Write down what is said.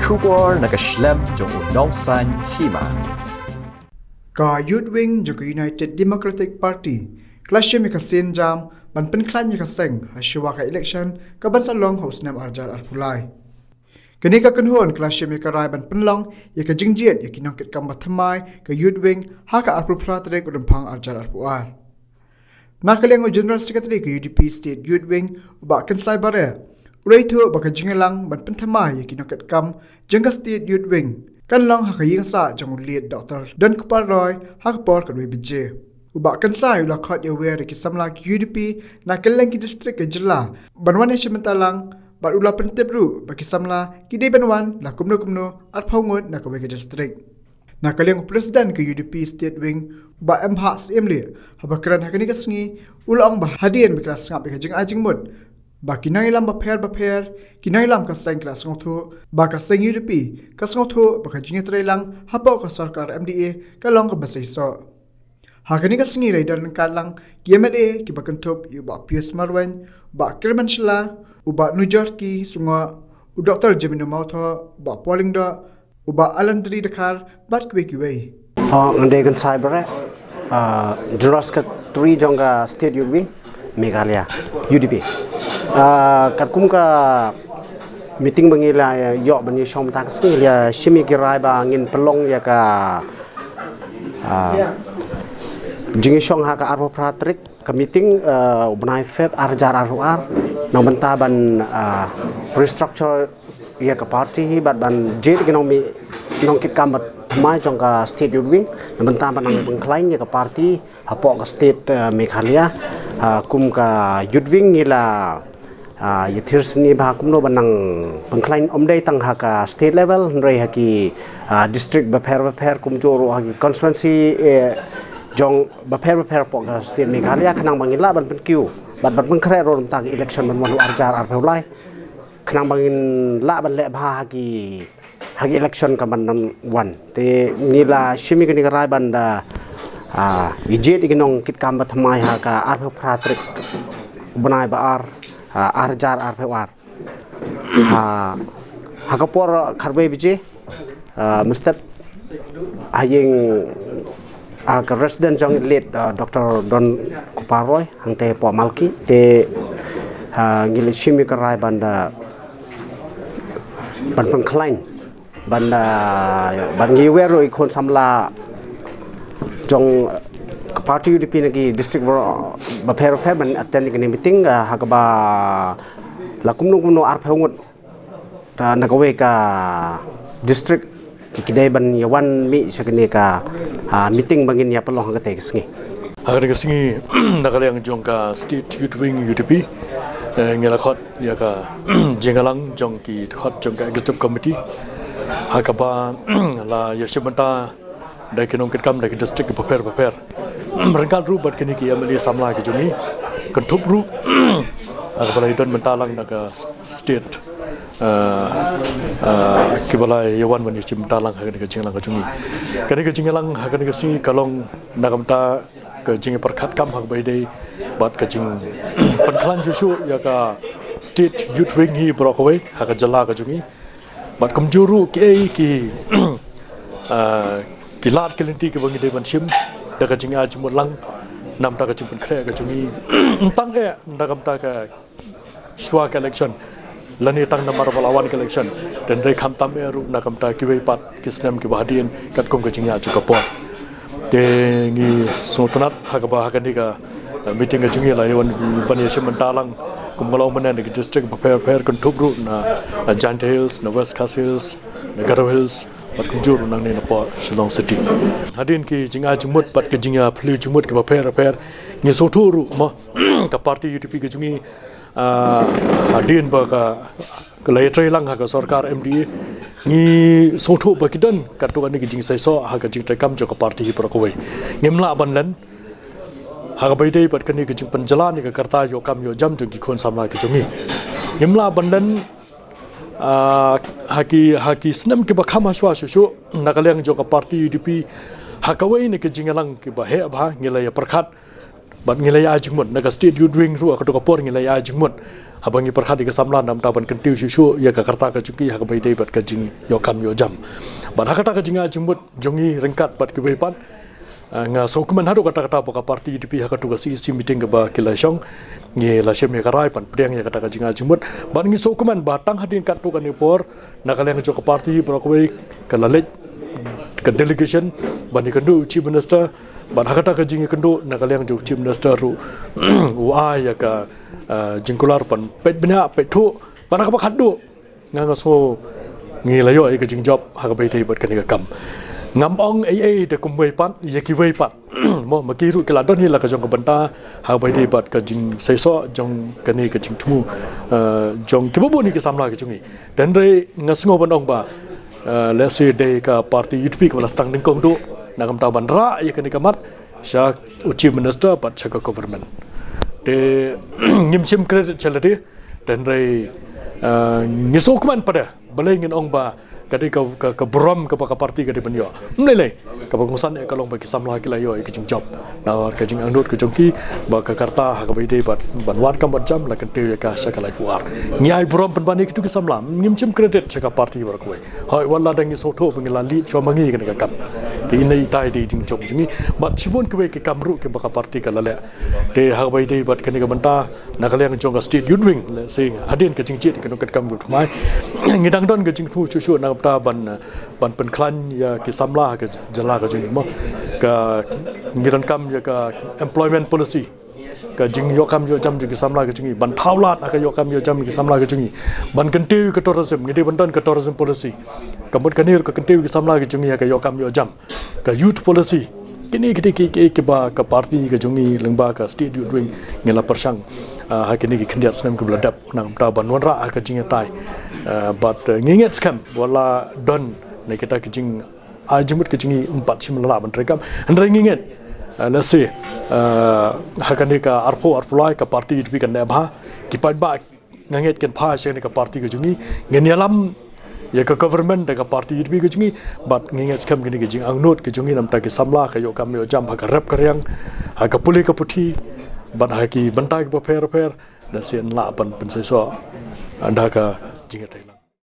Shubor nakaslem jong unongsan hima. Ka Youth Wing juga United Democratic Party Kelasnya mikasin jam ban penklan ka seng hasywa ka election ka bansa long host nam arjar arpulai. Kini ka kenhuan kelasnya mika rai ban penlong ya ka jingjiat ya kinongkit ka mathamai ka Youth Wing ha ka arpulpratrik udampang arjar arpuar. Nakaliang General Secretary ka UDP State Youth Wing ubak kensai bare. Urai tu baka jingelang ban penthamai ya kinongkit kam jengka State Youth Wing. Kan long ha ka yingsa jang uliat Dr. Dan Kuparoy ha ka por ka dui bije. Ubak kensai ula khot ya wer ki samla UDP nakalang ki district ka jela. Banwan ya mentalang bat ula pentep ru baki samla ki de banwan la kumno at phongot na ka district. Nakaliang Presiden ke UDP State Wing ba MHS Emli habakran hakani kasngi ulong ba hadien biklas ngap ka jing ajing mud ba kinailam ba pher kinailam ka seng klas ngothu ba ka seng UDP ka ngothu ba ka jing trailang hapo ka sarkar MDA ka long ka basai so hakani kasngi raidan kalang KMLA ki ba kanthop yu ba Pius Marwan ba Kermanshla uba Nujorki sunga u Dr. Jemino Mautho ba Polingda uba Alandri Dakar bat kwe Ngandai kan cyber General Secretary jongga State Youth Wing Meghalaya UDP kum ka meeting bangila yok bani shom tak sing ya shimi kirai ba ngin pelong ya ka jingi shong ha ka arbo pratrik ka meeting ubnai feb arjar arwar nang bentaban restructure ya ka party bat ban jet ekonomi nong kit kamat mai jong ka State Youth Wing nang bentaban nang pengklain ya ka party hapok ka state Meghalaya kum ka Youth Wing ila yathir sini bah kumno banang pengklain omdai tang haka state level nrai haki district bapher kumjoro haki constituency jong bapher pok state Meghalaya khanang bangila ban penkiu bat pengkre ron tang election ban manu arjar arpulai khanang bangin la ban le bah haki election ka ban wan te nila shimi kini rai ban da ijet iginong kit kam bathamai haka arphu pratrik banai baar arjar arpewar hakapor kharbe bije mustap ayeng ka resident jong lead Dr. Don Kuparoy hangte po malki te ngile shimi karai banda ban pengklain banda ban ngiwero ikon samla jong party UDP nagi district bapher ban attend ni meeting hakaba la kumno arphongot nagawe ka district kidai ban yawan mi sakni ka meeting bangin ya pelong hangate kesngi hagani kesngi nagaliang jong ka State Youth Wing UDP ngela khot ya ka jengalang jong ki khot jong ka executive committee hakaba la yashimanta dai kinong kitkam dai district bapher merengkal ru bat kini ki amali samla ki jumi kentup ru agbalai don mentalang naga state kibalai yawan mani cimtalang hagan ka jinglang ka jumi kani ka jinglang hagan ka si kalong nagamta ka jingi perkhat kam hak bai dei bat ka jing panklan jusu ya ka State Youth Wing hi brokoi haga jala ka jumi bat kumjuru ki kilat kelinti ke bangi dei ban sim daga jinga jumlang nam daga jimpun kre ga jumi tang dagam ta ka shwa election lani tang namar balawan election dan re kham tam eru nagam ta kiwe pat kisnam ki bahadien kat kom ga jinga ju kapor te ngi sotanat hagaba hagani ga meeting ga jingi la yawan ban yeshim talang kumgalaw manan ga district bapher kon thubru na Giant Hills na West Khas Hills na Garo Hills pat kunjur nang ne na Shillong City hadin ki jinga jumut pat ke jinga phli jumut ke bapher ngi sothuru ma ka party UDP ke jungi hadin ba ka lai trailang ha ka sarkar MDA ngi sothu ba kidan ka to ni jing sai so ha ka jing kam jo ka party hi pro koi ngimla banlan ha ka bai dei pat ka ni ke jing panjala ni ka karta yo kam yo jam jing ki khon samla ke jungi ngimla banlan haki snam ke bakhama shwa shu nagalang jo ka party UDP hakawai ne ke jingalang ke ba he ba ngila ya perkhat bat ngilai ajingmut naga state youth wing ru ka kapor ngilai ajingmut habangi perkhati ka samla nam taban kentiu susu ya ka karta ka cuki ha ka bai dei bat ka jing yo kam yo jam bat hakata ka jinga ajingmut jongi rengkat bat ke bepan nga sokuman haru kata-kata ka parti UDP ha ka tu ka si meeting ka ba kila syong nge la shem ya karai pan priang ya kata ka jinga ajingmut bat ngi sokuman batang hadin kat tu ka ni por nakaleng jo ka parti pro ka ka lalet ke delegation bani kendu chief minister ban hakata ka jingi kendu nakaleng jo chief minister ru wa ya ka jingkular pan pet bina pet thu ban ka khaddu nga so ngi la yo ai ka jing job ha ka bai thei bat kan ka kam ngam ong ai de kum wei pat ya ki wei pat mo ma ki ru ke la don ni la ka jong ka banta ha bai thei bat ka jing sai so jong ka ni ka jing thu jong ki bo ni ka samla ka jungi dan re ngasngo ban ong ba let's say day ka party UDP ka stang ding kong do nagam ta ban ra ya kan kamat sha chief minister but cha government de ngim sim credit chalati dan rai ngisokman pada balai ngin ong ba kadi ka brom ka parti ka di banyo nilai ka pengusan ka long bagi samla ki layo ki jing job na ka jing andot ka jongki ba ka karta ha ka bai dei bat banwat ka jam la kan te ka sa ka lai fuar ngai brom pen bani ki tu ki samla ngim sim credit cha ka parti bar ko hoi wala dangi so tho bengila li cho mangi ka kap di nei tai di jing jong jingi bat sibon ke ke kamru ke ba ka parti ka lale te ha bai dei bat kan ka banta na ka leng jong ka state youth wing le sing hadin ka jing jit ka no ka kam ru mai ngidang don ka jing fu chu na ta ban pen klan ya ki samla ka jala ka jing mo ka ngiran kam ya ka employment policy ka jing yo kam yo jam ki samla ka jing ban thaulat ka yo kam yo jam ki samla ka jing ban kentiu ka tourism ngidi ban ka tourism policy kamut kanir ka kentiu ki samla ka jing ya ka yo kam yo jam ka youth policy kini ki ba ka parti ka jungi lengba ka state youth wing ngela persang ha kini ki khendiat snam ka bladap nang ta ban wanra ka jing tai but nginget scam wala don na kita ki jing ajimut ki jingi 4 sim la ban rekam andre nginget let's say ha kani ka arpulai ka parti UDP kan ba ki pa ba nginget kan pha se ka parti ka jungi ngenialam ya ka government da ka parti UDP ka jungi but nginget scam kini ki jing angnot ki jungi nam ta ki samla ka yo kam yo jam ha ka rap karyang ha ka puli ka puthi ban ha ki bantai ka fair da sen la ban pen so anda ka jinga tai